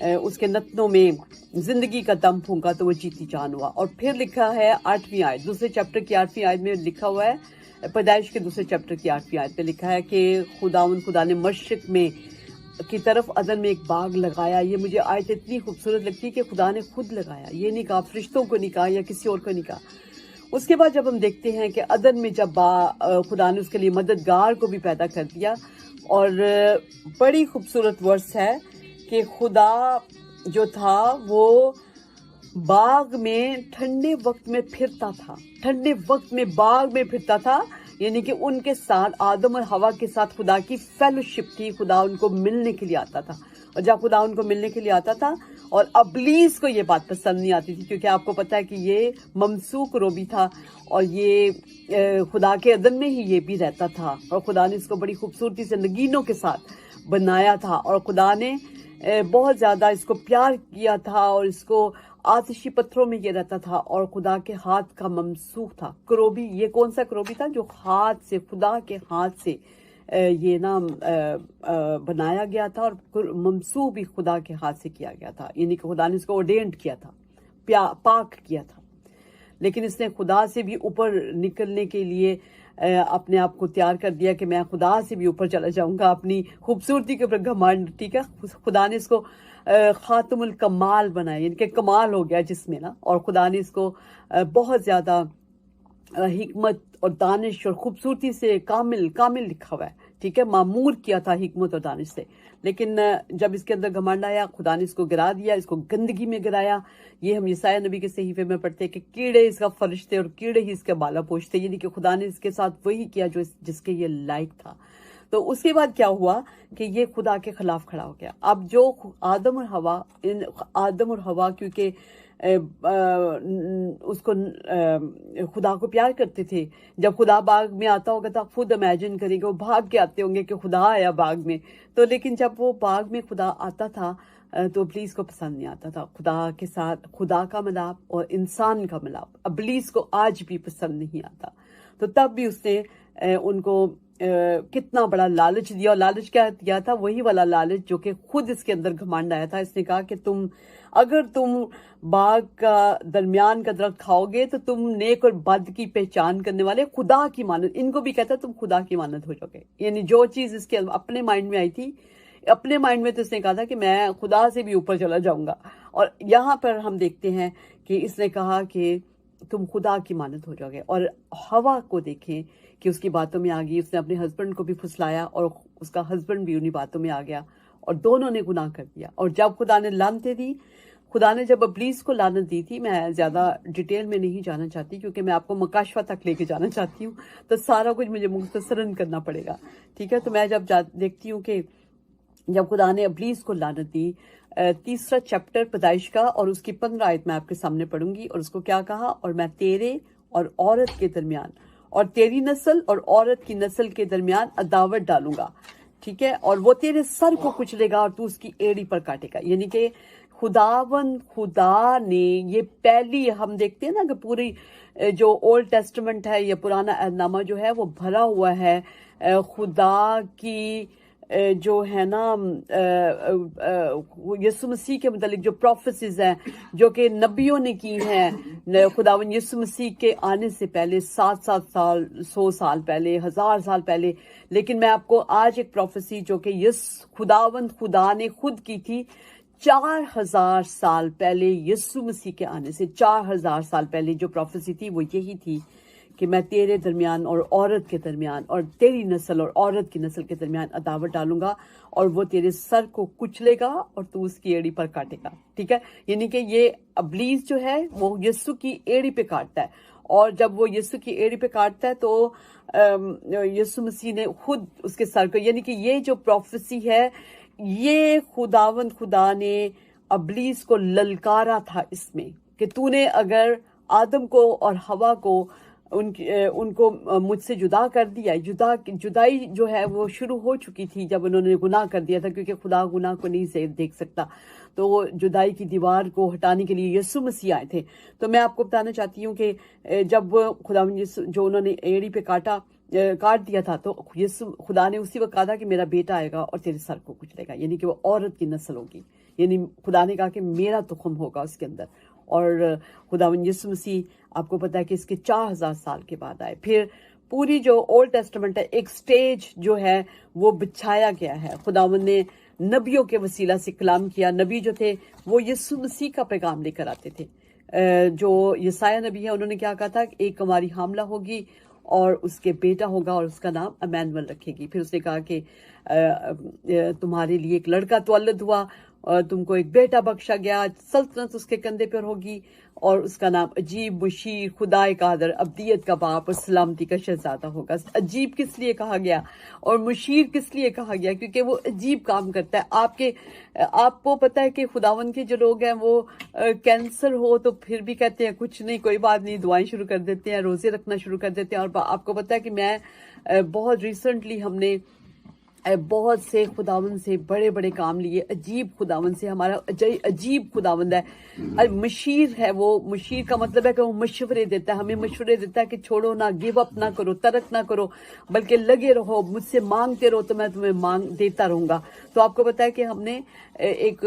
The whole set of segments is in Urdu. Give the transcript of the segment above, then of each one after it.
اس کے نتنوں میں زندگی کا دم پھونکا تو وہ جیتی جان ہوا. اور پھر لکھا ہے 8ویں آیت, دوسرے چیپٹر کی 8ویں آیت میں لکھا ہوا ہے, پیدائش کے دوسرے چیپٹر کی 8ویں آیت میں لکھا ہے کہ خدا نے مشرق میں کی طرف عدن میں ایک باغ لگایا. یہ مجھے آیت اتنی خوبصورت لگتی ہے کہ خدا نے خود لگایا, یہ نہیں کہا فرشتوں کو نہیں کہا یا کسی اور کو نہیں کہا. اس کے بعد جب ہم دیکھتے ہیں کہ عدن میں جب خدا نے اس کے لیے مددگار کو بھی پیدا کر دیا, اور بڑی خوبصورت ورس ہے کہ خدا جو تھا وہ باغ میں ٹھنڈے وقت میں پھرتا تھا, ٹھنڈے وقت میں باغ میں پھرتا تھا, یعنی کہ ان کے ساتھ آدم اور ہوا کے ساتھ خدا کی فیلوشپ تھی. خدا ان کو ملنے کے لیے آتا تھا, اور جب خدا ان کو ملنے کے لیے آتا تھا, اور ابلیس کو یہ بات پسند نہیں آتی تھی کیونکہ آپ کو پتا ہے کہ یہ ممسوک روبی تھا, اور یہ خدا کے عدن میں ہی یہ بھی رہتا تھا, اور خدا نے اس کو بڑی خوبصورتی سے نگینوں کے ساتھ بنایا تھا, اور خدا نے بہت زیادہ اس کو پیار کیا تھا, اور اس کو آتشی پتھروں میں یہ رہتا تھا, اور خدا کے ہاتھ کا ممسوخ تھا. کروبی, یہ کون سا کروبی تھا جو ہاتھ سے, خدا کے ہاتھ سے یہ نام بنایا گیا تھا, اور ممسوخ بھی خدا کے ہاتھ سے کیا گیا تھا, یعنی کہ خدا نے اس کو ordained کیا تھا, پاک کیا تھا. لیکن اس نے خدا سے بھی اوپر نکلنے کے لیے اپنے آپ کو تیار کر دیا کہ میں خدا سے بھی اوپر چلا جاؤں گا, اپنی خوبصورتی کے اوپر گھمنڈ. ٹھیک ہے, خدا نے اس کو خاتم الکمال بنایا, یعنی کہ کمال ہو گیا جس میں نا, اور خدا نے اس کو بہت زیادہ حکمت اور دانش اور خوبصورتی سے کامل لکھا ہوا ہے. ٹھیک ہے, معمور کیا تھا حکمت اور دانش سے. لیکن جب اس کے اندر گھمنڈ آیا, خدا نے اس کو گرا دیا, اس کو گندگی میں گرایا. یہ ہم یسایہ نبی کے صحیفے میں پڑھتے ہیں کہ کیڑے اس کا فرشتے اور کیڑے ہی اس کے بالا پوچھتے, یعنی کہ خدا نے اس کے ساتھ وہی کیا جو جس کے یہ لائق تھا. تو اس کے بعد کیا ہوا کہ یہ خدا کے خلاف کھڑا ہو گیا. اب جو آدم اور ہوا کیونکہ اس کو خدا کو پیار کرتے تھے, جب خدا باغ میں آتا ہوگا تو آپ خود امیجن کریں گے وہ بھاگ کے آتے ہوں گے کہ خدا آیا باغ میں. تو لیکن جب وہ باغ میں خدا آتا تھا تو ابلیس کو پسند نہیں آتا تھا. خدا کے ساتھ خدا کا ملاپ اور انسان کا ملاپ ابلیس کو آج بھی پسند نہیں آتا. تو تب بھی اس نے ان کو کتنا بڑا لالچ دیا, اور لالچ کیا دیا تھا, وہی والا لالچ جو کہ خود اس کے اندر گھمنڈ آیا تھا. اس نے کہا کہ اگر تم باغ کا درمیان کا درخت کھاؤ گے تو تم نیک اور بد کی پہچان کرنے والے خدا کی مانند, ان کو بھی کہتا ہے تم خدا کی مانند ہو جاؤ گے. یعنی جو چیز اس کے اپنے مائنڈ میں آئی تھی, اپنے مائنڈ میں تو اس نے کہا تھا کہ میں خدا سے بھی اوپر چلا جاؤں گا. اور یہاں پر ہم دیکھتے ہیں کہ اس نے کہا کہ تم خدا کی مانند ہو جاؤ گے. اور ہوا کو دیکھیں کہ اس کی باتوں میں آ گئی, اس نے اپنے ہسبینڈ کو بھی پھسلایا, اور اس کا ہسبینڈ بھی انہی باتوں میں آ گیا, اور دونوں نے گناہ کر دیا. اور جب خدا نے لعنتیں دی, خدا نے جب ابلیس کو لعنت دی تھی, میں زیادہ ڈیٹیل میں نہیں جانا چاہتی کیونکہ میں آپ کو مکاشفہ تک لے کے جانا چاہتی ہوں, تو سارا کچھ مجھے مختصراً کرنا پڑے گا. ٹھیک ہے, تو میں جب دیکھتی ہوں کہ جب خدا نے ابلیس کو لعنت دی, تیسرا چیپٹر پیدائش کا, اور اس کی 15 آیت میں آپ کے سامنے پڑھوں گی. اور اس کو کیا کہا, اور میں تیرے اور عورت کے درمیان اور تیری نسل اور عورت کی نسل کے درمیان عداوت ڈالوں گا. ٹھیک ہے, اور وہ تیرے سر کو کچلے گا اور تو اس کی ایڑی پر کاٹے گا. یعنی کہ خدا نے یہ پہلی, ہم دیکھتے ہیں نا کہ پوری جو اولڈ ٹیسٹمنٹ ہے یا پرانا عہد نامہ جو ہے وہ بھرا ہوا ہے خدا کی جو ہے نا یسوع مسیح کے متعلق جو پروفیسیز ہیں جو کہ نبیوں نے کی ہیں خداوند یسوع مسیح کے آنے سے پہلے 7 سال 100 سال پہلے 1000 سال پہلے. لیکن میں آپ کو آج ایک پروفیسی جو کہ خداوند خدا نے خود کی تھی 4000 سال پہلے یسوع مسیح کے آنے سے 4000 سال پہلے جو پروفیسی تھی وہ یہی تھی کہ میں تیرے درمیان اور عورت کے درمیان اور تیری نسل اور عورت کی نسل کے درمیان عداوت ڈالوں گا اور وہ تیرے سر کو کچلے گا اور تو اس کی ایڑی پر کاٹے گا. ٹھیک ہے, یعنی کہ یہ ابلیس جو ہے وہ یسوع کی ایڑی پہ کاٹتا ہے, اور جب وہ یسوع کی ایڑی پہ کاٹتا ہے تو یسوع مسیح نے خود اس کے سر کو, یعنی کہ یہ جو پروفیسی ہے یہ خداوند خدا نے ابلیس کو للکارا تھا اس میں کہ تو نے اگر آدم کو اور ہوا کو ان کو مجھ سے جدا کر دیا. جدائی جو ہے وہ شروع ہو چکی تھی جب انہوں نے گناہ کر دیا تھا, کیونکہ خدا گناہ کو نہیں دیکھ سکتا, تو جدائی کی دیوار کو ہٹانے کے لیے یسوع مسیح آئے تھے. تو میں آپ کو بتانا چاہتی ہوں کہ جب خدا جو انہوں نے ایڑی پہ کاٹ دیا تھا تو خدا نے اسی وقت کہا تھا کہ میرا بیٹا آئے گا اور تیرے سر کو کچلے گا, یعنی کہ وہ عورت کی نسل ہوگی. یعنی خدا نے کہا کہ میرا تخم ہوگا اس کے اندر. اور خداوند یسوع مسیح آپ کو پتا ہے کہ اس کے 4000 سال کے بعد آئے. پھر پوری جو اولڈ ٹیسٹمنٹ ہے ایک سٹیج جو ہے وہ بچھایا گیا ہے. خداوند نے نبیوں کے وسیلہ سے کلام کیا. نبی جو تھے وہ یسوع مسیح کا پیغام لے کر آتے تھے. جو یسایہ نبی ہے انہوں نے کیا کہا تھا کہ ایک کماری حاملہ ہوگی اور اس کے بیٹا ہوگا اور اس کا نام امانویل رکھے گی. پھر اس نے کہا کہ تمہارے لیے ایک لڑکا تولد ہوا اور تم کو ایک بیٹا بخشا گیا, سلطنت اس کے کندھے پر ہوگی اور اس کا نام عجیب, مشیر, خدائے قادر, ابدیت کا باپ اور سلامتی کا شہزادہ ہوگا. عجیب کس لیے کہا گیا اور مشیر کس لیے کہا گیا؟ کیونکہ وہ عجیب کام کرتا ہے. آپ کو پتہ ہے کہ خداوند کے جو لوگ ہیں وہ کینسر ہو تو پھر بھی کہتے ہیں کچھ نہیں, کوئی بات نہیں, دعائیں شروع کر دیتے ہیں, روزے رکھنا شروع کر دیتے ہیں. اور آپ کو پتہ ہے کہ میں بہت ریسنٹلی ہم نے بہت سے خداوند سے بڑے بڑے کام لیے. عجیب خداوند سے ہمارا عجیب خداوند ہے. مشیر ہے وہ. مشیر کا مطلب ہے کہ وہ مشورے دیتا ہے, ہمیں مشورے دیتا ہے کہ چھوڑو نہ, گیو اپ نہ کرو, ترک نہ کرو, بلکہ لگے رہو, مجھ سے مانگتے رہو تو میں تمہیں دیتا رہوں گا. تو آپ کو پتا ہے کہ ہم نے ایک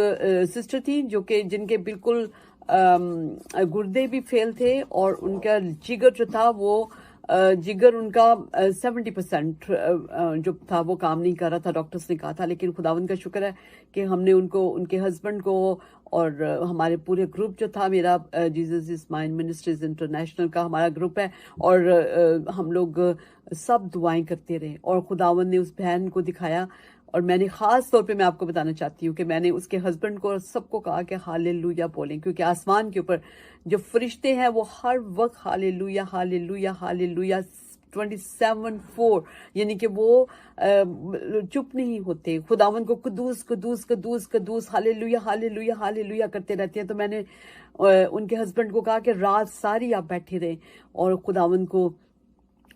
سسٹر تھی جن کے بالکل گردے بھی فیل تھے اور ان کا جگر جو تھا وہ جگر ان کا 70% جو تھا وہ کام نہیں کر رہا تھا, ڈاکٹرز نے کہا تھا. لیکن خداوند کا شکر ہے کہ ہم نے ان کے ہسبینڈ کو اور ہمارے پورے گروپ جو تھا, میرا Jesus is mine ministries international کا ہمارا گروپ ہے, اور ہم لوگ سب دعائیں کرتے رہے اور خداوند نے اس بہن کو دکھایا. اور میں نے خاص طور پہ میں آپ کو بتانا چاہتی ہوں کہ میں نے اس کے ہسبینڈ کو اور سب کو کہا کہ ہاللویا بولیں, کیونکہ آسمان کے اوپر جو فرشتے ہیں وہ ہر وقت ہاللویا ہاللویا ہاللویا 24/4 یعنی کہ وہ چپ نہیں ہوتے, خداوند کو قدوس قدوس قدوس قدوس ہاللویا ہاللویا ہاللویا کرتے رہتے ہیں. تو میں نے ان کے ہسبینڈ کو کہا کہ رات ساری آپ بیٹھے رہیں اور خداوند کو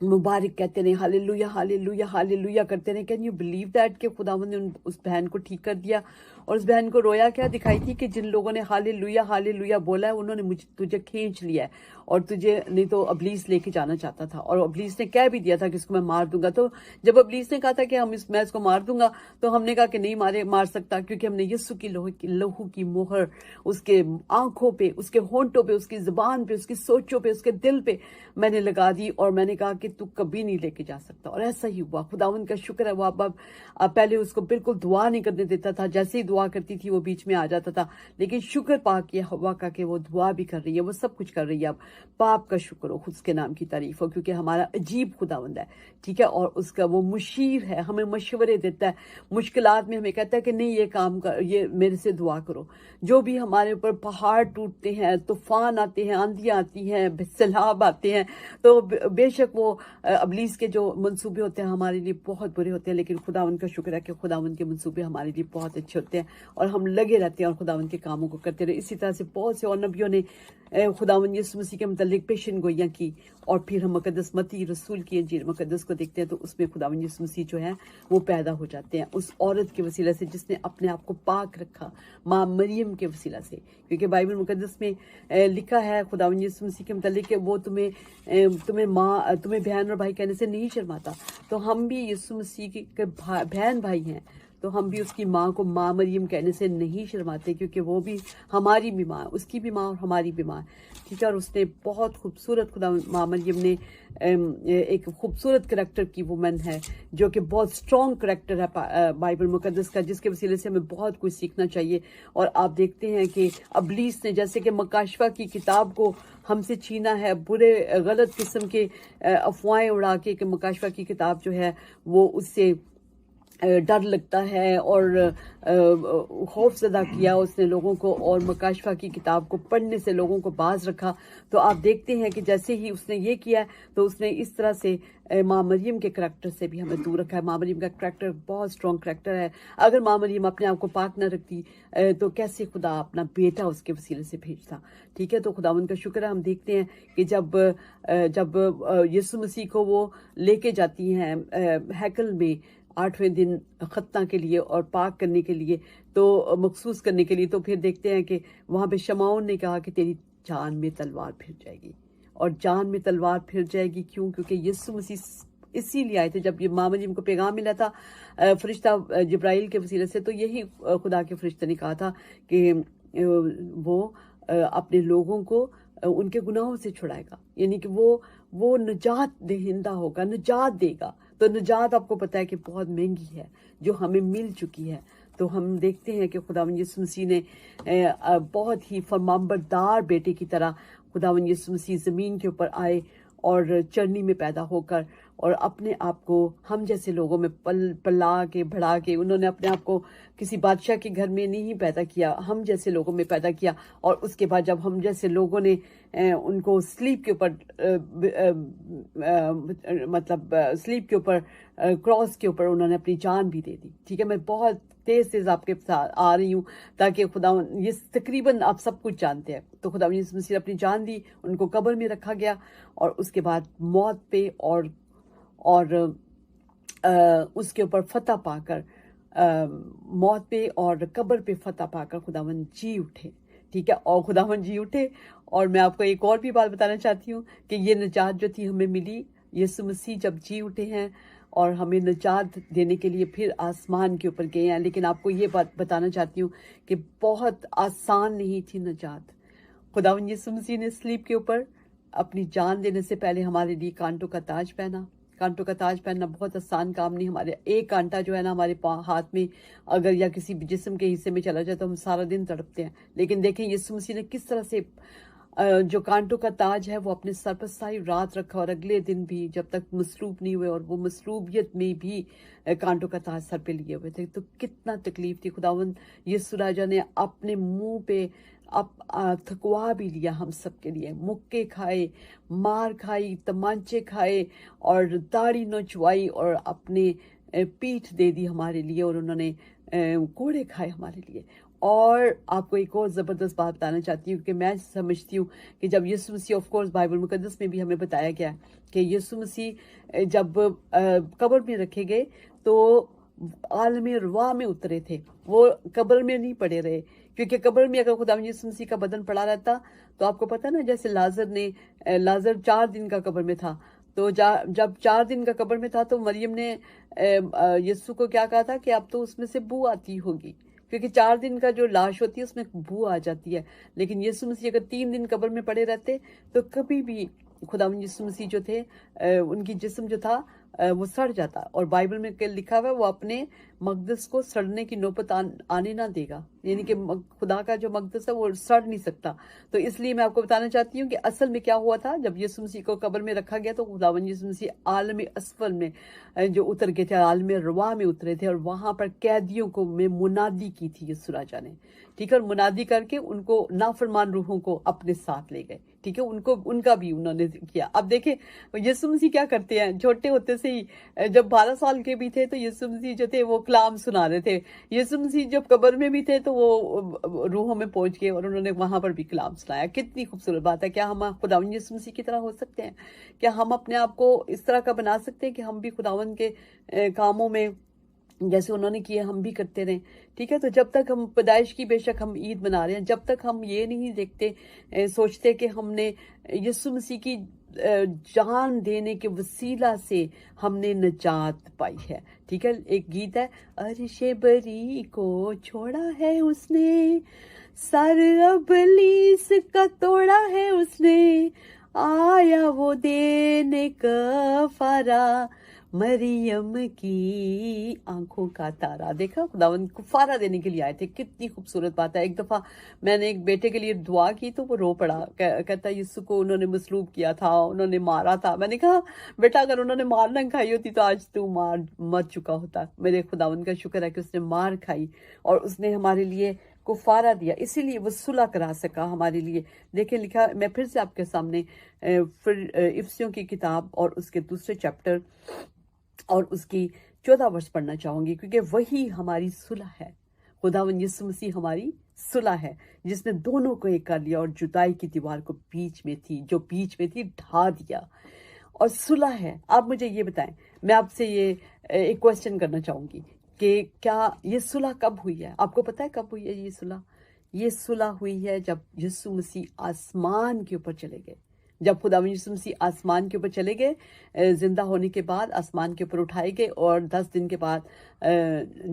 مبارک کہتے رہے, ہاللویا ہاللویا ہاللویا کرتے رہے. کین یو بلیو دیٹ کہ خداوند نے اس بہن کو ٹھیک کر دیا. اور اس بہن کو رویا کیا دکھائی تھی کہ جن لوگوں نے ہاللویا ہاللویا بولا ہے انہوں نے تجھے کھینچ لیا ہے, اور تجھے نہیں تو ابلیس لے کے جانا چاہتا تھا, اور ابلیس نے کہہ بھی دیا تھا کہ اس کو میں مار دوں گا. تو جب ابلیس نے کہا تھا کہ میں اس کو مار دوں گا تو ہم نے کہا کہ نہیں مار سکتا, کیونکہ ہم نے یسوع کی لہو کی مہر اس کے آنکھوں پہ, اس کے ہونٹوں پہ, اس کی زبان پہ, اس کی سوچوں پہ, اس کے دل پہ میں نے لگا دی, اور میں نے کہا کہ تو کبھی نہیں لے کے جا سکتا. اور ایسا ہی ہوا. خداوند کا شکر ہے وہ اب پہلے اس کو بالکل دعا نہیں کرنے دیتا تھا, جیسے ہی دعا کرتی تھی وہ بیچ میں آ جاتا تھا. لیکن شکر پا کیا ہوا کا کہ وہ دعا بھی کر رہی ہے, وہ سب کچھ کر رہی ہے. اب باپ کا شکر ہو, خود کے نام کی تعریف ہو, کیونکہ ہمارا عجیب خداوند ہے, ٹھیک ہے. اور اس کا وہ مشیر ہے, ہمیں مشورے دیتا ہے مشکلات میں, ہمیں کہتا ہے کہ نہیں یہ کام کر, یہ میرے سے دعا کرو. جو بھی ہمارے اوپر پہاڑ ٹوٹتے ہیں, طوفان آتے ہیں, آندھیاں آتی ہیں, سیلاب آتے ہیں, تو بے شک وہ ابلیس کے جو منصوبے ہوتے ہیں ہمارے لیے بہت برے ہوتے ہیں, لیکن خداوند کا شکر ہے کہ خداوند کے منصوبے ہمارے لیے بہت اچھے ہوتے ہیں اور ہم لگے رہتے ہیں اور خداوند کے کاموں کو کرتے رہے. اسی طرح سے بہت سے اور نبیوں نے خداوند یسوع مسیح کے متعلق پیشن گوئیاں کی, اور پھر ہم مقدس متی رسول کی انجیل مقدس کو دیکھتے ہیں تو اس میں خداوند یسوع مسیح جو ہے وہ پیدا ہو جاتے ہیں اس عورت کے وسیلہ سے جس نے اپنے آپ کو پاک رکھا, ماں مریم کے وسیلہ سے. کیونکہ بائبل مقدس میں لکھا ہے خداوند یسوع مسیح کے متعلق کہ وہ تمہیں بہن اور بھائی کہنے سے نہیں شرماتا. تو ہم بھی یسوع مسیح کے بہن بھائی ہیں, تو ہم بھی اس کی ماں کو ماں مریم کہنے سے نہیں شرماتے, کیونکہ وہ بھی ہماری بھی ماں, اس کی بھی ماں اور ہماری بھی ماں, ٹھیک ہے. اور اس نے بہت خوبصورت خدا ماں مریم نے ایک خوبصورت کریکٹر کی وومن ہے جو کہ بہت سٹرونگ کریکٹر ہے بائبل مقدس کا, جس کے وسیلے سے ہمیں بہت کچھ سیکھنا چاہیے. اور آپ دیکھتے ہیں کہ ابلیس نے جیسے کہ مکاشفہ کی کتاب کو ہم سے چھینا ہے, برے غلط قسم کے افواہیں اڑا کے کہ مکاشفہ کی کتاب جو ہے وہ اس سے ڈر لگتا ہے اور خوف زدہ کیا اس نے لوگوں کو, اور مکاشفہ کی کتاب کو پڑھنے سے لوگوں کو باز رکھا. تو آپ دیکھتے ہیں کہ جیسے ہی اس نے یہ کیا تو اس نے اس طرح سے ماں مریم کے کریکٹر سے بھی ہمیں دور رکھا ہے. ماں مریم کا کریکٹر بہت سٹرونگ کریکٹر ہے. اگر ماں مریم اپنے آپ کو پاک نہ رکھتی تو کیسے خدا اپنا بیٹا اس کے وسیلے سے بھیجتا, ٹھیک ہے. تو خداوند کا شکر ہے, ہم دیکھتے ہیں کہ جب یسوع مسیح کو وہ لے کے جاتی ہیں ہیکل میں 8ویں دن ختنہ کے لیے اور پاک کرنے کے لیے, تو مخصوص کرنے کے لیے, تو پھر دیکھتے ہیں کہ وہاں پہ شمعون نے کہا کہ تیری جان میں تلوار پھر جائے گی. اور جان میں تلوار پھر جائے گی کیوں؟ کیونکہ یسوع مسیح اسی لیے آئے تھے. جب یہ ماں مریم کو پیغام ملا تھا فرشتہ جبرائیل کے وسیلے سے, تو یہی خدا کے فرشتے نے کہا تھا کہ وہ اپنے لوگوں کو ان کے گناہوں سے چھڑائے گا, یعنی کہ وہ نجات دہندہ ہوگا, نجات دے گا. تو نجات آپ کو پتہ ہے کہ بہت مہنگی ہے جو ہمیں مل چکی ہے. تو ہم دیکھتے ہیں کہ خداوند یسوع مسیح نے بہت ہی فرمانبردار بیٹے کی طرح خداوند یسوع مسیح زمین کے اوپر آئے اور چرنی میں پیدا ہو کر اور اپنے آپ کو ہم جیسے لوگوں میں پلا کے بڑھا کے, انہوں نے اپنے آپ کو کسی بادشاہ کے گھر میں نہیں پیدا کیا, ہم جیسے لوگوں میں پیدا کیا. اور اس کے بعد جب ہم جیسے لوگوں نے ان کو سلیپ کے اوپر مطلب سلیپ کے اوپر کراس کے اوپر انہوں نے اپنی جان بھی دے دی. ٹھیک ہے, میں بہت تیز آپ کے ساتھ آ رہی ہوں تاکہ خدا یہ تقریباً آپ سب کچھ جانتے ہیں. تو خدا یسوع مسیح نے اپنی جان دی, ان کو قبر میں رکھا گیا اور اس کے بعد موت پہ اور اس کے اوپر فتح پا کر, موت پہ اور قبر پہ فتح پا کر خداوند جی اٹھے. ٹھیک ہے, اور خداوند جی اٹھے. اور میں آپ کو ایک اور بھی بات بتانا چاہتی ہوں کہ یہ نجات جو تھی ہمیں ملی, یسوع مسیح جب جی اٹھے ہیں اور ہمیں نجات دینے کے لیے پھر آسمان کے اوپر گئے ہیں. لیکن آپ کو یہ بات بتانا چاہتی ہوں کہ بہت آسان نہیں تھی نجات. خداوند یسوع مسیح نے سلیب کے اوپر اپنی جان دینے سے پہلے ہمارے لیے کانٹوں کا تاج پہنا. کانٹوں کا تاج پہننا بہت آسان کام نہیں. ہمارے ایک کانٹا جو ہے نا ہمارے ہاتھ میں اگر یا کسی بھی جسم کے حصے میں چلا جائے تو ہم سارا دن تڑپتے ہیں. لیکن دیکھیں یسوع مسیح نے کس طرح سے جو کانٹوں کا تاج ہے وہ اپنے سر پر ساری رات رکھا, اور اگلے دن بھی جب تک مصلوب نہیں ہوئے, اور وہ مصلوبیت میں بھی کانٹوں کا تاج سر پہ لیے ہوئے تھے. تو کتنا تکلیف تھی. خداوند یسوع راجا نے اپنے منہ پہ تھکوا بھی لیا ہم سب کے لیے, مکے کھائے, مار کھائی, تمانچے کھائے اور داڑھی نوچوائی اور اپنے پیٹھ دے دی ہمارے لیے, اور انہوں نے کوڑے کھائے ہمارے لیے. اور آپ کو ایک اور زبردست بات بتانا چاہتی ہوں کہ میں سمجھتی ہوں کہ جب یسوع مسیح آف کورس بائبل مقدس میں بھی ہمیں بتایا گیا ہے کہ یسوع مسیح جب قبر میں رکھے گئے تو عالم ارواح میں اترے تھے, وہ قبر میں نہیں پڑے رہے. کیونکہ قبر میں اگر خدا یسوع مسیح کا بدن پڑا رہتا تو آپ کو پتا نا, جیسے لازر 4 دن کا قبر میں تھا, تو جب 4 دن کا قبر میں تھا تو مریم نے یسوع کو کیا کہا تھا کہ اب تو اس میں سے بو آتی ہوگی, کیونکہ 4 دن کا جو لاش ہوتی ہے اس میں بو آ جاتی ہے. لیکن یسوع مسیح اگر 3 دن قبر میں پڑے رہتے تو کبھی بھی خدا یسوع مسیح جو تھے ان کی جسم جو تھا وہ سڑ جاتا. اور بائبل میں لکھا ہوا ہے وہ اپنے مقدس کو سڑنے کی نوبت آنے نہ دے گا, یعنی کہ خدا کا جو مقدس ہے وہ سڑ نہیں سکتا. تو اس لیے میں آپ کو بتانا چاہتی ہوں کہ اصل میں کیا ہوا تھا. جب یسوع مسیح کو قبر میں رکھا گیا تو خداوند یسوع مسیح عالم اسفل میں جو اتر گئے تھے, عالم رواح میں اترے تھے, اور وہاں پر قیدیوں کو میں منادی کی تھی یسوع راجا نے. ٹھیک ہے, اور منادی کر کے ان کو نافرمان روحوں کو اپنے ساتھ لے گئے. ٹھیک ہے, ان کا بھی انہوں نے کیا. اب دیکھیں یسوع مسیح کیا کرتے ہیں, چھوٹے ہوتے سے ہی جب 12 سال کے بھی تھے تو یسوع مسیح جو تھے وہ کلام سنا رہے تھے. یسوع مسیح جب قبر میں بھی تھے تو وہ روحوں میں پہنچ گئے اور انہوں نے وہاں پر بھی کلام سنایا. کتنی خوبصورت بات ہے. کیا ہم خداوند یسوع مسیح کی طرح ہو سکتے ہیں؟ کیا ہم اپنے آپ کو اس طرح کا بنا سکتے ہیں کہ ہم بھی خداوند کے کاموں میں جیسے انہوں نے کیے ہم بھی کرتے رہیں؟ ٹھیک ہے, تو جب تک ہم پیدائش کی بے شک ہم عید منا رہے ہیں, جب تک ہم یہ نہیں دیکھتے سوچتے کہ ہم نے یسوع مسیح کی جان دینے کے وسیلہ سے ہم نے نجات پائی ہے. ٹھیک ہے, ایک گیت ہے, عرش بری کو چھوڑا ہے اس نے, سر ابلیس کا توڑا ہے اس نے, آیا وہ دینے کفارہ, مریم کی آنکھوں کا تارا. دیکھا, خداوند کفارہ دینے کے لیے آئے تھے. کتنی خوبصورت بات ہے. ایک دفعہ میں نے ایک بیٹے کے لیے دعا کی تو وہ رو پڑا, کہتا یسوع کو انہوں نے مصلوب کیا تھا, انہوں نے مارا تھا. میں نے کہا بیٹا اگر انہوں نے مار نہ کھائی ہوتی تو آج تو مر چکا ہوتا. میرے خداوند کا شکر ہے کہ اس نے مار کھائی اور اس نے ہمارے لیے کفارہ دیا, اسی لیے وہ صلح کرا سکا ہمارے لیے. دیکھیں لکھا, میں پھر سے آپ کے سامنے افسیوں کی کتاب اور اس کے 2 چیپٹر اور اس کی 14 ورس پڑھنا چاہوں گی, کیونکہ وہی ہماری صلح ہے. خداوند یسوع مسیح ہماری صلح ہے جس نے دونوں کو ایک کر لیا اور جدائی کی دیوار کو بیچ میں تھی ڈھا دیا, اور صلح ہے. آپ مجھے یہ بتائیں, میں آپ سے یہ ایک کوسچن کرنا چاہوں گی کہ کیا یہ صلح کب ہوئی ہے؟ آپ کو پتہ ہے کب ہوئی ہے یہ صلح ہوئی ہے جب یسوع مسیح آسمان کے اوپر چلے گئے, جب خداوند یسوع مسیح آسمان کے اوپر چلے گئے، زندہ ہونے کے بعد آسمان کے اوپر اٹھائے گئے، اور 10 دن کے بعد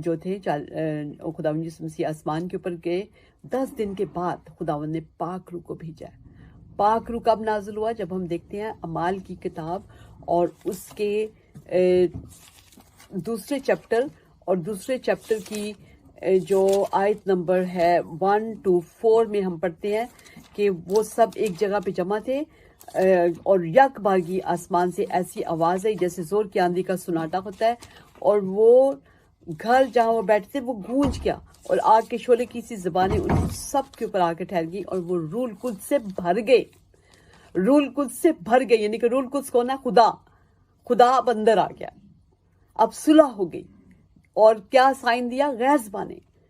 جو تھے خداوند یسوع مسیح آسمان کے اوپر گئے، 10 دن کے بعد خداوند نے پاک روح کو بھیجا ہے۔ پاک روح کب نازل ہوا؟ جب ہم دیکھتے ہیں اعمال کی کتاب اور اس کے دوسرے چیپٹر کی جو آیت نمبر ہے 1 to 4 میں ہم پڑھتے ہیں کہ وہ سب ایک جگہ پہ جمع تھے، اور یک بارگی آسمان سے ایسی آواز آئی جیسے زور کی آندھی کا سناٹا ہوتا ہے، اور وہ گھر جہاں وہ بیٹھے تھے وہ گونج گیا، اور آگ کے شعلے کی سی زبانیں ان سب کے اوپر آ کے ٹھہر گئی، اور وہ روح القدس سے بھر گئے۔ روح القدس سے بھر گئے، یعنی کہ روح القدس کون ہے؟ خدا اب اندر آ گیا، اب صلح ہو گئی۔ اور کیا سائن دیا؟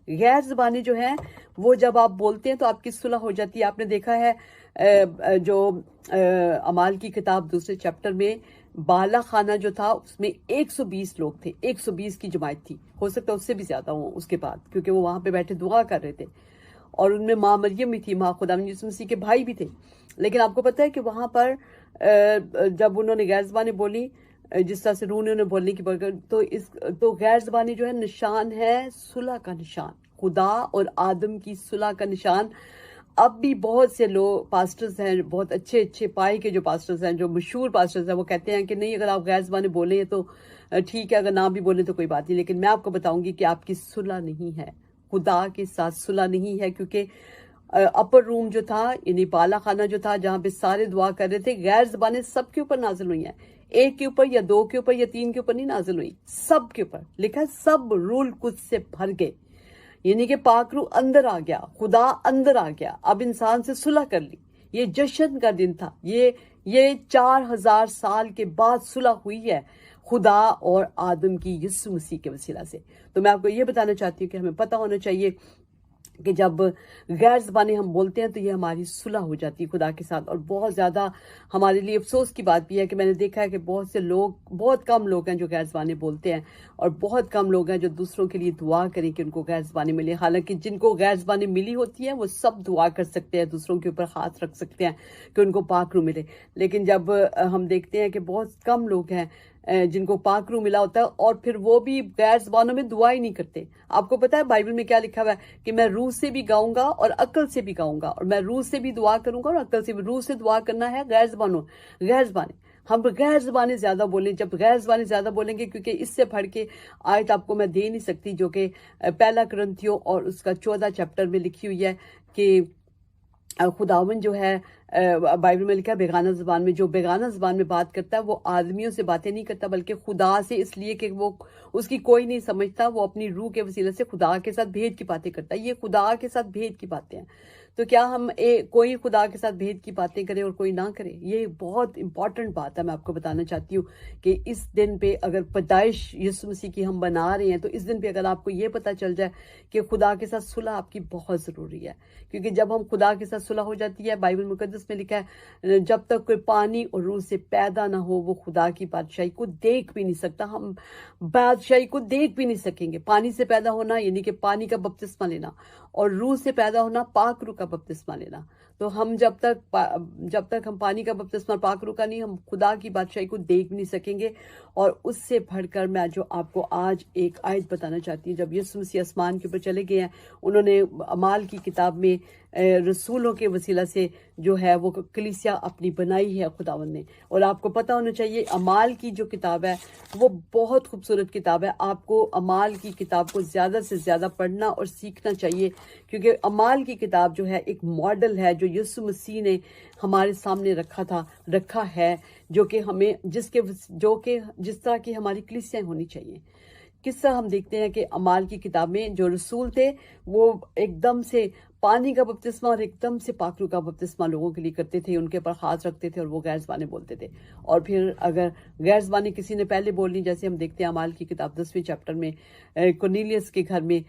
غیر زبانیں جو ہیں وہ جب آپ بولتے ہیں تو آپ کی صلح ہو جاتی ہے۔ آپ نے دیکھا ہے جو اعمال کی کتاب دوسرے چیپٹر میں بالا خانہ جو تھا اس میں 120 لوگ تھے، 120 کی جماعت تھی، ہو سکتا ہے اس سے بھی زیادہ ہوں اس کے بعد، کیونکہ وہ وہاں پہ بیٹھے دعا کر رہے تھے، اور ان میں ماں مریم بھی تھی، ماں خداوند یسوع مسیح کے بھائی بھی تھے۔ لیکن آپ کو پتہ ہے کہ وہاں پر جب انہوں نے غیر زبانیں بولی، جس طرح سے روح نے انہیں بولنے کی تو غیر زبانی جو ہے نشان ہے صلح کا نشان، خدا اور آدم کی صلح کا نشان۔ اب بھی بہت سے لوگ پاسٹرز ہیں، بہت اچھے پائے کے جو پاسٹرز ہیں، جو مشہور پاسٹرز ہیں، وہ کہتے ہیں کہ نہیں، اگر آپ غیر زبانیں بولیں تو ٹھیک ہے، اگر نہ بھی بولیں تو کوئی بات نہیں، لیکن میں آپ کو بتاؤں گی کہ آپ کی صلح نہیں ہے، خدا کے ساتھ صلح نہیں ہے، کیونکہ اپر روم جو تھا، یعنی بالا خانہ جو تھا جہاں پہ سارے دعا کر رہے تھے، غیر زبانیں سب کے اوپر نازل ہوئی ہیں، ایک کے اوپر یا 2 کے اوپر یا 3 کے اوپر نہیں نازل ہوئی، سب کے اوپر لکھا ہے سب روح القدس سے بھر گئے، یعنی کہ پاک روح اندر آ گیا، خدا اندر آ گیا، اب انسان سے صلح کر لی۔ یہ جشن کا دن تھا، یہ 4000 سال کے بعد صلح ہوئی ہے خدا اور آدم کی یسوع مسیح کے وسیلہ سے۔ تو میں آپ کو یہ بتانا چاہتی ہوں کہ ہمیں پتہ ہونا چاہیے کہ جب غیر زبانیں ہم بولتے ہیں تو یہ ہماری صلح ہو جاتی ہے خدا کے ساتھ۔ اور بہت زیادہ ہمارے لیے افسوس کی بات بھی ہے کہ میں نے دیکھا ہے کہ بہت کم لوگ ہیں جو غیر زبانیں بولتے ہیں، اور بہت کم لوگ ہیں جو دوسروں کے لیے دعا کریں کہ ان کو غیر زبانیں ملے، حالانکہ جن کو غیر زبانیں ملی ہوتی ہیں وہ سب دعا کر سکتے ہیں، دوسروں کے اوپر ہاتھ رکھ سکتے ہیں کہ ان کو پاک روح ملے۔ لیکن جب ہم دیکھتے ہیں کہ بہت کم لوگ ہیں جن کو پاک روح ملا ہوتا ہے، اور پھر وہ بھی غیر زبانوں میں دعا ہی نہیں کرتے۔ آپ کو پتا ہے بائبل میں کیا لکھا ہوا ہے کہ میں روح سے بھی گاؤں گا اور عقل سے بھی گاؤں گا، اور میں روح سے بھی دعا کروں گا اور عقل سے بھی۔ روح سے دعا کرنا ہے، غیر زبانیں ہم غیر زبانیں زیادہ بولیں۔ جب غیر زبانیں زیادہ بولیں گے، کیونکہ اس سے پڑھ کے آیت آپ کو میں دے نہیں سکتی جو کہ پہلا کرنتھیوں اور اس کا 14 چیپٹر میں لکھی ہوئی ہے کہ خداوند جو ہے بائبل میں لکھا ہے بیگانہ زبان میں، جو بیگانہ زبان میں بات کرتا ہے وہ آدمیوں سے باتیں نہیں کرتا بلکہ خدا سے، اس لیے کہ وہ اس کی کوئی نہیں سمجھتا، وہ اپنی روح کے وسیلے سے خدا کے ساتھ بھید کی باتیں کرتا ہے۔ یہ خدا کے ساتھ بھید کی باتیں ہیں، تو کیا ہم کوئی خدا کے ساتھ بھید کی باتیں کریں اور کوئی نہ کرے؟ یہ بہت امپورٹنٹ بات ہے، میں آپ کو بتانا چاہتی ہوں کہ اس دن پہ اگر پیدائش یسوع مسیح کی ہم بنا رہے ہیں تو اس دن پہ اگر آپ کو یہ پتہ چل جائے کہ خدا کے ساتھ صلح آپ کی بہت ضروری ہے، کیونکہ جب ہم خدا کے ساتھ صلح ہو جاتی ہے، بائبل مقدس میں لکھا ہے جب تک کوئی پانی اور روح سے پیدا نہ ہو وہ خدا کی بادشاہی کو دیکھ بھی نہیں سکتا۔ ہم بادشاہی کو دیکھ بھی نہیں سکیں گے۔ پانی سے پیدا ہونا یعنی کہ پانی کا بپتسمہ لینا، اور روح سے پیدا ہونا پاک روح کا بپتسمہ لینا۔ تو ہم جب تک ہم پانی کا بپتسمہ پاک روح کا نہیں، ہم خدا کی بادشاہی کو دیکھ بھی نہیں سکیں گے۔ اور اس سے بڑھ کر میں جو آپ کو آج ایک آیت بتانا چاہتی ہوں، جب یسوع مسیح آسمان کے اوپر چلے گئے ہیں، انہوں نے اعمال کی کتاب میں رسولوں کے وسیلہ سے جو ہے وہ کلیسیا اپنی بنائی ہے خداوند نے۔ اور آپ کو پتہ ہونا چاہیے اعمال کی جو کتاب ہے وہ بہت خوبصورت کتاب ہے۔ آپ کو اعمال کی کتاب کو زیادہ سے زیادہ پڑھنا اور سیکھنا چاہیے، کیونکہ اعمال کی کتاب جو ہے ایک ماڈل ہے جو یسوع مسیح نے ہمارے سامنے رکھا ہے، جو کہ ہمیں جس طرح کی ہماری کلیسیاں ہونی چاہیے۔ کس طرح ہم دیکھتے ہیں کہ اعمال کی کتاب میں جو رسول تھے وہ ایک دم سے پانی کا بپتسمہ اور ایک دم سے پاک روح کا بپتسمہ لوگوں کے لیے کرتے تھے، ان کے اوپر ہاتھ رکھتے تھے اور وہ غیر زبانیں بولتے تھے۔ اور پھر اگر غیر زبانیں کسی نے پہلے بولنی، جیسے ہم دیکھتے ہیں اعمال کی کتاب 10ویں چیپٹر میں کورنیلیس کے گھر میں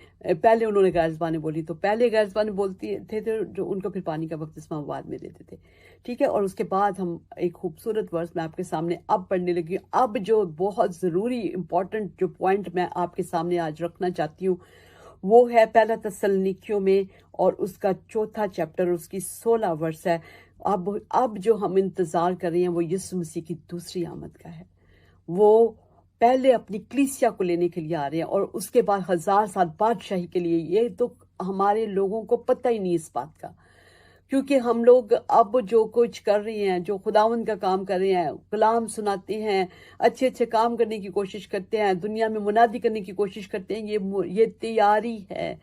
پہلے انہوں نے غیر زبانیں بولی، تو پہلے غیر زبانیں بولتے تھے جو ان کو پھر پانی کا بپتسمہ بعد میں دیتے تھے، ٹھیک ہے۔ اور اس کے بعد ہم ایک خوبصورت ورس میں آپ کے سامنے اب پڑھنے لگی ہوں۔ اب جو بہت ضروری امپورٹنٹ جو پوائنٹ میں آپ کے سامنے آج رکھنا چاہتی ہوں وہ ہے پہلا تسلنیکیوں میں اور اس کا 4 چیپٹر، اس کی 16 ورس ہے۔ اب جو ہم انتظار کر رہے ہیں وہ یسوع مسیح کی دوسری آمد کا ہے. وہ پہلے اپنی کلیسیا کو لینے کے لیے آ رہے ہیں اور اس کے بعد 1000 سال بادشاہی کے لیے. یہ تو ہمارے لوگوں کو پتہ ہی نہیں اس بات کا، کیونکہ ہم لوگ اب جو کچھ کر رہے ہیں، جو خداوند کا کام کر رہے ہیں، کلام سناتے ہیں، اچھے اچھے کام کرنے کی کوشش کرتے ہیں، دنیا میں منادی کرنے کی کوشش کرتے ہیں، یہ تیاری ہے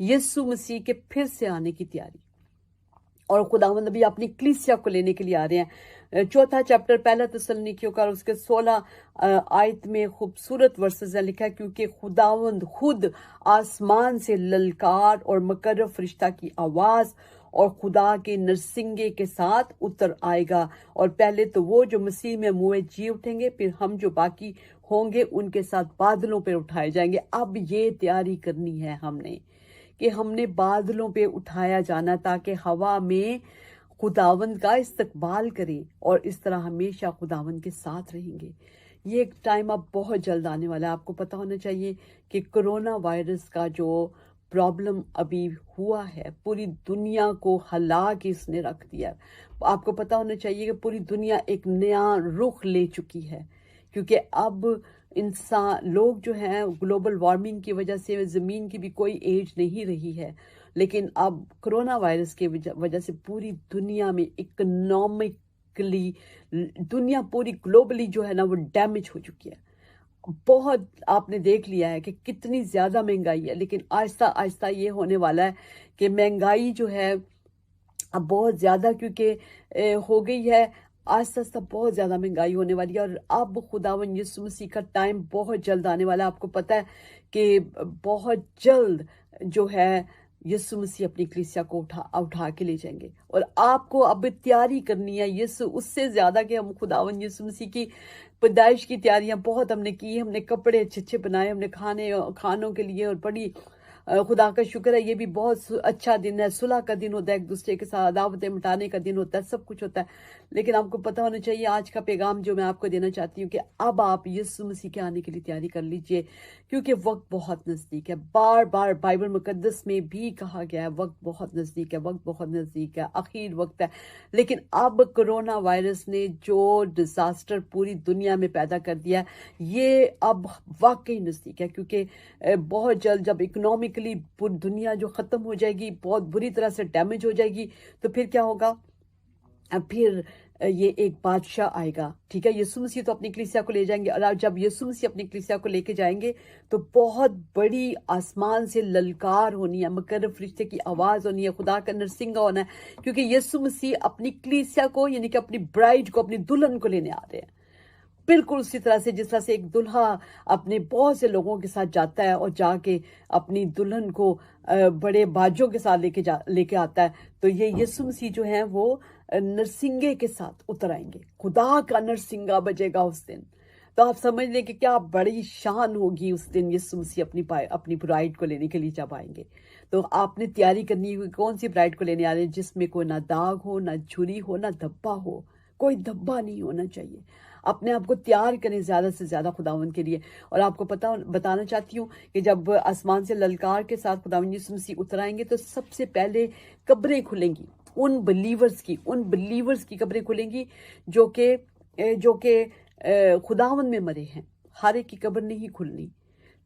یسوع مسیح کے پھر سے آنے کی تیاری. اور خداوند ابھی اپنی کلیسیا کو لینے کے لیے آ رہے ہیں. 4 چیپٹر پہلا تسلنیکیوں کا اس کے 16 آیت میں خوبصورت ورسز ہے لکھا ہے، کیونکہ خداوند خود آسمان سے للکار اور مقرب فرشتہ کی آواز اور خدا کے نرسنگے کے ساتھ اتر آئے گا، اور پہلے تو وہ جو مسیح میں موئے جی اٹھیں گے، پھر ہم جو باقی ہوں گے ان کے ساتھ بادلوں پہ اٹھائے جائیں گے. اب یہ تیاری کرنی ہے ہم نے کہ ہم نے بادلوں پہ اٹھایا جانا تاکہ ہوا میں خداوند کا استقبال کریں اور اس طرح ہمیشہ خداوند کے ساتھ رہیں گے. یہ ایک ٹائم اب بہت جلد آنے والا ہے. آپ کو پتہ ہونا چاہیے کہ کرونا وائرس کا جو پرابلم ابھی ہوا ہے پوری دنیا کو ہلا کے اس نے رکھ دیا. آپ کو پتہ ہونا چاہیے کہ پوری دنیا ایک نیا رخ لے چکی ہے، کیونکہ اب لوگ جو ہیں گلوبل وارمنگ کی وجہ سے زمین کی بھی کوئی ایج نہیں رہی ہے، لیکن اب کرونا وائرس کی وجہ سے پوری دنیا میں اکنامکلی دنیا پوری گلوبلی جو ہے نا وہ ڈیمیج ہو چکی ہے. بہت آپ نے دیکھ لیا ہے کہ کتنی زیادہ مہنگائی ہے، لیکن آہستہ آہستہ یہ ہونے والا ہے کہ مہنگائی جو ہے اب بہت زیادہ کیونکہ ہو گئی ہے، آہستہ آہستہ بہت زیادہ مہنگائی ہونے والی ہے. اور اب خداوند یسوع مسیح کا ٹائم بہت جلد آنے والا ہے. آپ کو پتہ ہے کہ بہت جلد جو ہے یسوع مسیح اپنی کلیسیا کو اٹھا کے لے جائیں گے، اور آپ کو اب تیاری کرنی ہے یسوع اس سے زیادہ کہ ہم خداوند یسوع مسیح کی پیدائش کی تیاریاں بہت ہم نے کی. ہم نے کپڑے اچھے اچھے بنائے، ہم نے کھانوں کے لیے، اور بڑی خدا کا شکر ہے یہ بھی بہت اچھا دن ہے. صلح کا دن ہوتا ہے، ایک دوسرے کے ساتھ عداوتیں مٹانے کا دن ہوتا ہے، سب کچھ ہوتا ہے. لیکن آپ کو پتہ ہونا چاہیے آج کا پیغام جو میں آپ کو دینا چاہتی ہوں کہ اب آپ یسوع مسیح کے آنے کے لیے تیاری کر لیجئے، کیونکہ وقت بہت نزدیک ہے. بار بار بائبل مقدس میں بھی کہا گیا ہے وقت بہت نزدیک ہے، وقت بہت نزدیک ہے، اخیر وقت ہے. لیکن اب کرونا وائرس نے جو ڈیزاسٹر پوری دنیا میں پیدا کر دیا ہے یہ اب واقعی نزدیک ہے، کیونکہ بہت جلد جب اکنامکلی پوری دنیا جو ختم ہو جائے گی، بہت بری طرح سے ڈیمیج ہو جائے گی، تو پھر کیا ہوگا؟ پھر یہ ایک بادشاہ آئے گا. ٹھیک ہے، یسوع مسیح تو اپنی کلیسیا کو لے جائیں گے، اور جب یسوع مسیح اپنی کلیسیا کو لے کے جائیں گے تو بہت بڑی آسمان سے للکار ہونی ہے، مقرب فرشتے کی آواز ہونی ہے، خدا کا نرسنگا ہونا ہے، کیونکہ یسوع مسیح اپنی کلیسیا کو یعنی کہ اپنی برائڈ کو، اپنی دلہن کو لینے آ رہے ہیں. بالکل اسی طرح سے جس طرح سے ایک دلہا اپنے بہت سے لوگوں کے ساتھ جاتا ہے اور جا کے اپنی دلہن کو بڑے باجوں کے ساتھ لے کے آتا ہے، تو یہ یسوع مسیح جو ہیں وہ نرسنگے کے ساتھ اتر آئیں گے. خدا کا نرسنگا بجے گا اس دن. تو آپ سمجھ لیں کہ کیا بڑی شان ہوگی اس دن یسوع مسیح اپنی برائڈ کو لینے کے لیے جب آئیں گے. تو آپ نے تیاری کرنی ہوئی کون سی برائڈ کو لینے آ رہے ہیں جس میں کوئی نہ داغ ہو، نہ جھری ہو، نہ دھبا ہو. کوئی دھبا نہیں ہونا چاہیے. اپنے آپ کو تیار کریں زیادہ سے زیادہ خداوند کے لیے. اور آپ کو بتانا چاہتی ہوں کہ جب آسمان سے للکار کے ساتھ خداوند یسوع مسیح اتر آئیں گے تو سب سے پہلے قبریں کھلیں گی، ان بلیورز کی قبریں کھلیں گی جو کہ خداوند میں مرے ہیں. ہر ایک کی قبر نہیں کھلنی.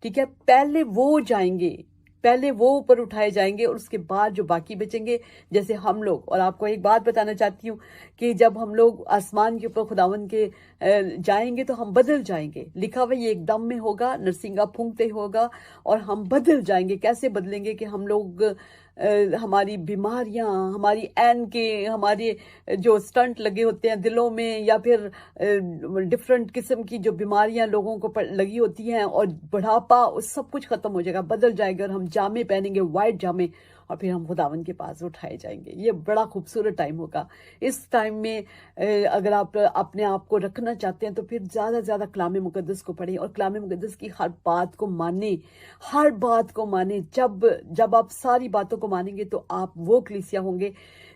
ٹھیک ہے، پہلے وہ جائیں گے، پہلے وہ اوپر اٹھائے جائیں گے، اور اس کے بعد جو باقی بچیں گے جیسے ہم لوگ. اور آپ کو ایک بات بتانا چاہتی ہوں کہ جب ہم لوگ آسمان کے اوپر خداوند کے جائیں گے تو ہم بدل جائیں گے. لکھا ہوا یہ ایک دم میں ہوگا، نرسنگا پھونکتے ہوگا اور ہم بدل جائیں گے. کیسے بدلیں گے کہ ہم لوگ ہماری بیماریاں، ہماری ہمارے جو سٹنٹ لگے ہوتے ہیں دلوں میں، یا پھر ڈفرینٹ قسم کی جو بیماریاں لوگوں کو لگی ہوتی ہیں، اور بڑھاپا، سب کچھ ختم ہو جائے گا، بدل جائے گا، اور ہم جامے پہنیں گے، وائٹ جامے، اور پھر ہم خداوند کے پاس اٹھائے جائیں گے. یہ بڑا خوبصورت ٹائم ہوگا. اس ٹائم میں اگر آپ اپنے آپ کو رکھنا چاہتے ہیں تو پھر زیادہ سے زیادہ کلام مقدس کو پڑھیں اور کلام مقدس کی ہر بات کو مانیں، ہر بات کو مانیں. جب آپ ساری باتوں کو مانیں گے تو آپ وہ کلیسیا ہوں گے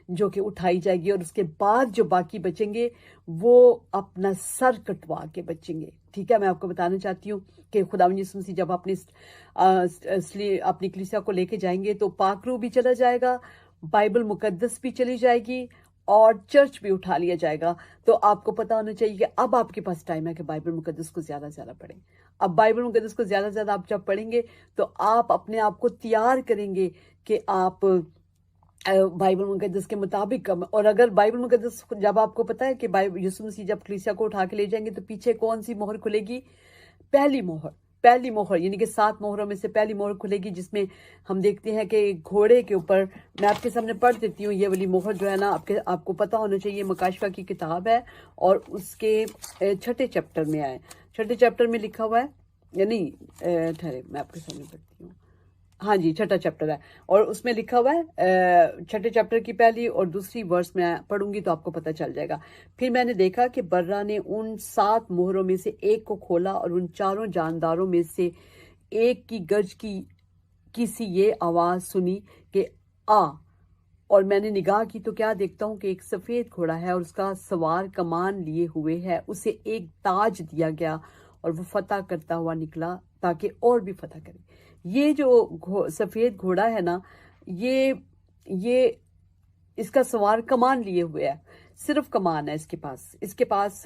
جو کہ اٹھائی جائے گی، اور اس کے بعد جو باقی بچیں گے وہ اپنا سر کٹوا کے بچیں گے. ٹھیک ہے، میں آپ کو بتانا چاہتی ہوں کہ خداوند یسوع مسیح جب اپنی کلیسیا کو لے کے جائیں گے تو پاک روح بھی چلا جائے گا، بائبل مقدس بھی چلی جائے گی، اور چرچ بھی اٹھا لیا جائے گا. تو آپ کو پتا ہونا چاہیے کہ اب آپ کے پاس ٹائم ہے کہ بائبل مقدس کو زیادہ سے زیادہ پڑھیں. اب بائبل مقدس کو زیادہ سے زیادہ آپ جب پڑھیں گے تو آپ اپنے آپ کو تیار کریں گے کہ آپ بائبل مقدس کے مطابق. اور اگر بائبل مقدس جب آپ کو پتا ہے کہ یسوع مسیح جب کلیسیا کو اٹھا کے لے جائیں گے تو پیچھے کون سی مہر کھلے گی؟ پہلی مہر یعنی کہ 7 مہروں میں سے پہلی مہر کھلے گی، جس میں ہم دیکھتے ہیں کہ گھوڑے کے اوپر، میں آپ کے سامنے پڑھ دیتی ہوں. یہ والی مہر جو ہے نا آپ کو پتا ہونا چاہیے، مکاشفہ کی کتاب ہے اور اس کے 6 چیپٹر میں آئے. 6 چیپٹر میں لکھا ہوا ہے، یعنی ٹھہرے میں آپ کے سامنے پڑھتی ہوں. ہاں جی، 6 چیپٹر ہے اور اس میں لکھا ہوا ہے 6 چیپٹر کی پہلی اور دوسری ورس میں پڑھوں گی تو آپ کو پتہ چل جائے گا. پھر میں نے دیکھا کہ برا نے ان 7 مہروں میں سے ایک کو کھولا اور ان 4 جانداروں میں سے ایک کی گرج کی سی یہ آواز سنی کہ آ. اور میں نے نگاہ کی تو کیا دیکھتا ہوں کہ ایک سفید گھوڑا ہے اور اس کا سوار کمان لیے ہوئے ہے. اسے ایک تاج دیا گیا اور وہ فتح کرتا ہوا نکلا تاکہ اور بھی فتح کرے. یہ جو سفید گھوڑا ہے نا، یہ اس کا سوار کمان لیے ہوئے ہے. صرف کمان ہے اس کے پاس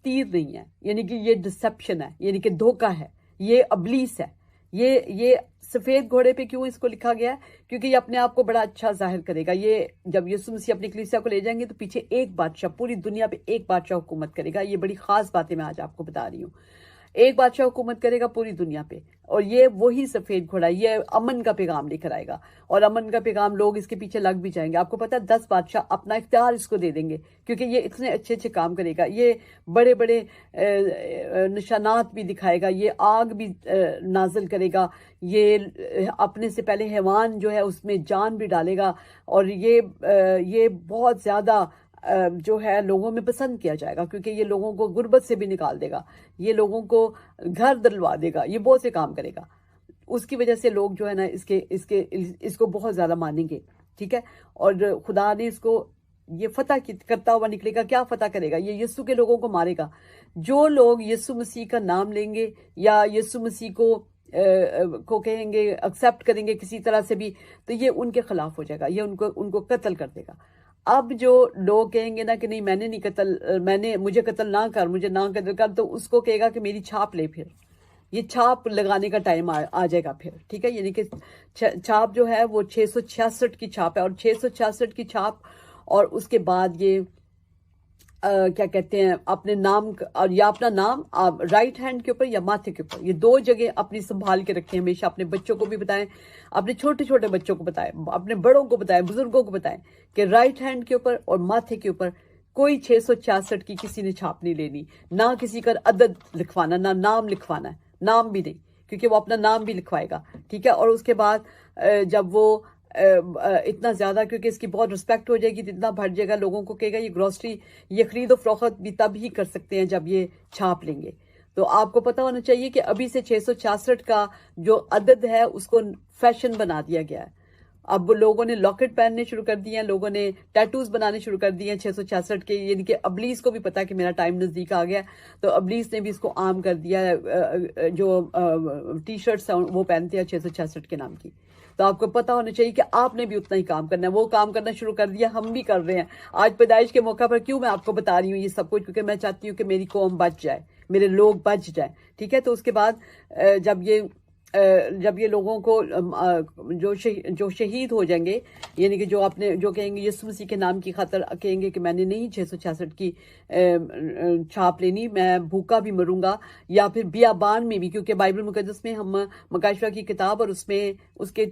تیر نہیں ہے. یعنی کہ یہ ڈسپشن ہے، یعنی کہ دھوکہ ہے، یہ ابلیس ہے. یہ سفید گھوڑے پہ کیوں اس کو لکھا گیا ہے؟ کیونکہ یہ اپنے آپ کو بڑا اچھا ظاہر کرے گا. یہ جب یسوع مسیح اپنی کلیسیا کو لے جائیں گے تو پیچھے ایک بادشاہ، پوری دنیا پہ ایک بادشاہ حکومت کرے گا. یہ بڑی خاص باتیں میں آج آپ کو بتا رہی ہوں. ایک بادشاہ حکومت کرے گا پوری دنیا پہ، اور یہ وہی سفید گھوڑا، یہ امن کا پیغام لے کر آئے گا. اور امن کا پیغام، لوگ اس کے پیچھے لگ بھی جائیں گے. آپ کو پتا ہے 10 بادشاہ اپنا اختیار اس کو دے دیں گے کیونکہ یہ اتنے اچھے اچھے کام کرے گا. یہ بڑے بڑے نشانات بھی دکھائے گا، یہ آگ بھی نازل کرے گا، یہ اپنے سے پہلے حیوان جو ہے اس میں جان بھی ڈالے گا. اور یہ بہت زیادہ جو ہے لوگوں میں پسند کیا جائے گا کیونکہ یہ لوگوں کو غربت سے بھی نکال دے گا، یہ لوگوں کو گھر دلوا دے گا، یہ بہت سے کام کرے گا. اس کی وجہ سے لوگ جو ہے نا اس کو بہت زیادہ مانیں گے. ٹھیک ہے، اور خدا نے اس کو یہ فتح کرتا ہوا نکلے گا. کیا فتح کرے گا؟ یہ یسوع کے لوگوں کو مارے گا. جو لوگ یسوع مسیح کا نام لیں گے یا یسوع مسیح کو کہیں گے، ایکسیپٹ کریں گے کسی طرح سے بھی، تو یہ ان کے خلاف ہو جائے گا، یہ ان کو قتل کر دے گا. اب جو لوگ کہیں گے نا کہ نہیں، میں نے نہیں قتل، مجھے قتل نہ کر، مجھے نہ قتل کر، تو اس کو کہے گا کہ میری چھاپ لے. پھر یہ چھاپ لگانے کا ٹائم آ جائے گا پھر. ٹھیک ہے، یعنی کہ چھاپ جو ہے وہ 666 کی چھاپ ہے، اور 666 کی چھاپ. اور اس کے بعد یہ کیا کہتے ہیں، اپنے نام، اور یا اپنا نام رائٹ ہینڈ کے اوپر یا ماتھے کے اوپر، یہ 2 جگہ اپنی سنبھال کے رکھیں. ہمیشہ اپنے بچوں کو بھی بتائیں، اپنے چھوٹے چھوٹے بچوں کو بتائیں، اپنے بڑوں کو بتائیں، بزرگوں کو بتائیں کہ رائٹ ہینڈ کے اوپر اور ماتھے کے اوپر کوئی 666 کی کسی نے چھاپ نہیں لینی. نہ کسی کا عدد لکھوانا، نہ نام لکھوانا ہے، نام بھی نہیں، کیونکہ وہ اپنا نام بھی لکھوائے گا. ٹھیک ہے، اور اس کے بعد جب وہ اتنا زیادہ، کیونکہ اس کی بہت رسپیکٹ ہو جائے گی، اتنا بڑھ جائے گا، لوگوں کو کہے گا یہ گروسری، یہ خرید و فروخت بھی تب ہی کر سکتے ہیں جب یہ چھاپ لیں گے. تو آپ کو پتا ہونا چاہیے کہ ابھی سے 666 کا جو عدد ہے اس کو فیشن بنا دیا گیا ہے. اب لوگوں نے لاکٹ پہننے شروع کر دیے ہیں، لوگوں نے ٹیٹوز بنانے شروع کر دیے ہیں 666 کے. یعنی کہ ابلیس کو بھی پتا کہ میرا ٹائم نزدیک آ گیا، تو ابلیس نے بھی اس کو عام کر دیا ہے. جو ٹی شرٹس ہیں وہ پہنتے ہیں 666 کے نام کی. تو آپ کو پتا ہونا چاہیے کہ آپ نے بھی اتنا ہی کام کرنا ہے. وہ کام کرنا شروع کر دیا، ہم بھی کر رہے ہیں آج پیدائش کے موقع پر. کیوں میں آپ کو بتا رہی ہوں یہ سب کچھ؟ کیونکہ میں چاہتی ہوں کہ میری قوم بچ جائے، میرے لوگ بچ جائیں. ٹھیک ہے، تو اس کے بعد جب یہ لوگوں کو جو شہید ہو جائیں گے، یعنی کہ جو کہیں گے یسوع مسیح کے نام کی خاطر، کہیں گے کہ میں نے نہیں 666 کی چھاپ لینی، میں بھوکا بھی مروں گا، یا پھر بیابان میں بھی. کیونکہ بائبل مقدس میں ہم مکاشفہ کی کتاب اور اس کے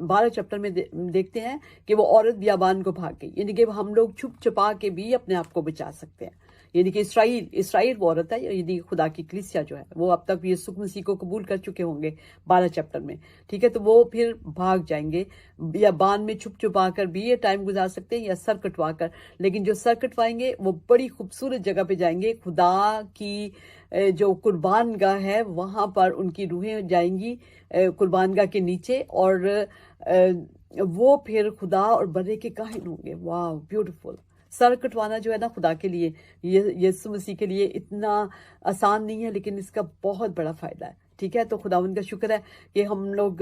12 چیپٹر میں دیکھتے ہیں کہ وہ عورت بیابان کو بھاگ گئی. یعنی کہ ہم لوگ چھپ چھپا کے بھی اپنے آپ کو بچا سکتے ہیں. یعنی کہ اسرائیل وہ عورت ہے، یعنی خدا کی کلیسیا جو ہے وہ اب تک یسوع مسیح کو قبول کر چکے ہوں گے 12 چیپٹر میں. ٹھیک ہے، تو وہ پھر بھاگ جائیں گے یا بان میں چھپ چھپا کر بھی یہ ٹائم گزار سکتے ہیں، یا سر کٹوا کر. لیکن جو سر کٹوائیں گے وہ بڑی خوبصورت جگہ پہ جائیں گے، خدا کی جو قربان گاہ ہے وہاں پر ان کی روحیں جائیں گی قربان گاہ کے نیچے، اور وہ پھر خدا اور برے کے کاہن ہوں گے. واو، بیوٹیفل. سر کٹوانا جو ہے نا خدا کے لیے، یسوع مسیح کے لیے اتنا آسان نہیں ہے، لیکن اس کا بہت بڑا فائدہ ہے. ٹھیک ہے، تو خداوند کا شکر ہے کہ ہم لوگ